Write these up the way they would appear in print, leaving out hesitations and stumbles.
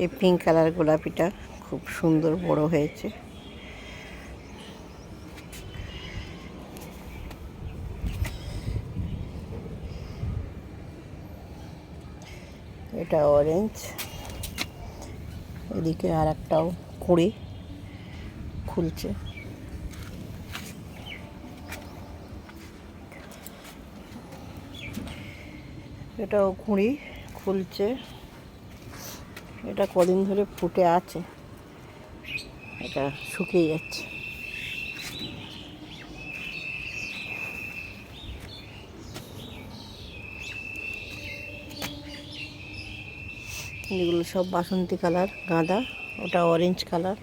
এই pink colour গোলাপিটা খুব সুন্দর বড় হয়েছে। এটা অরেঞ্জ, এদিকে আর একটাও কুঁড়ি খুলছে। এটাও কুঁড়ি খুলছে। এটা কদিন ধরে ফুটে আছে, এটা শুকিয়ে যাচ্ছে। এগুলো সব বাসন্তী কালার গাঁদা, ওটা অরেঞ্জ কালার।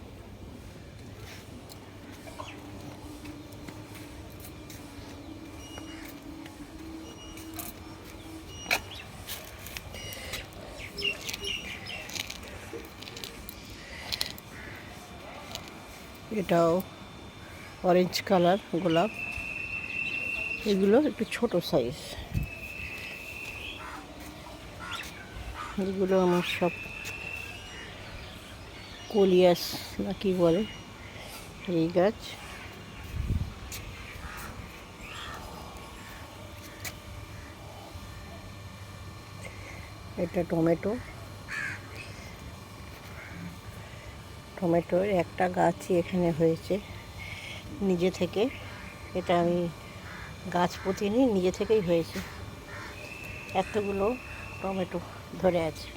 এটাও অরেঞ্জ কালার গোলাপ। এগুলো একটু ছোট সাইজ। এগুলো আমার সব কলিয়াস না কি বলে এই গাছ। এটা টমেটো। টমেটোর একটা গাছই এখানে হয়েছে নিজে থেকে। এটা আমি গাছ পুঁতিনি, নিজে থেকেই হয়েছে। এতগুলো টমেটো ধরে আছে।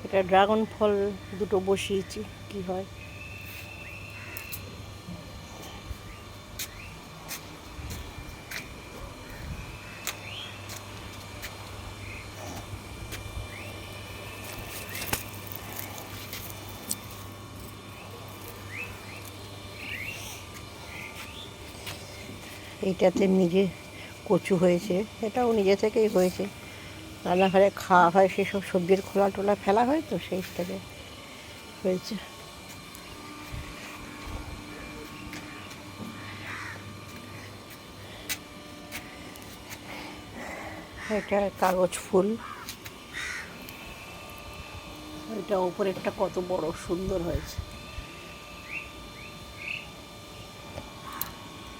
এটা ড্রাগন ফল দুটো বসিয়েছি, কি হয়। এইটাতে নিজে কচু হয়েছে, এটাও নিজে থেকেই হয়েছে। রান্নাঘরে খাওয়া হয়, সেসব সবজির খোলা টোলা ফেলা হয়, তো সেই থেকে হয়েছে। এটা কাগজ ফুল। এটা ওপরেরটা কত বড় সুন্দর হয়েছে।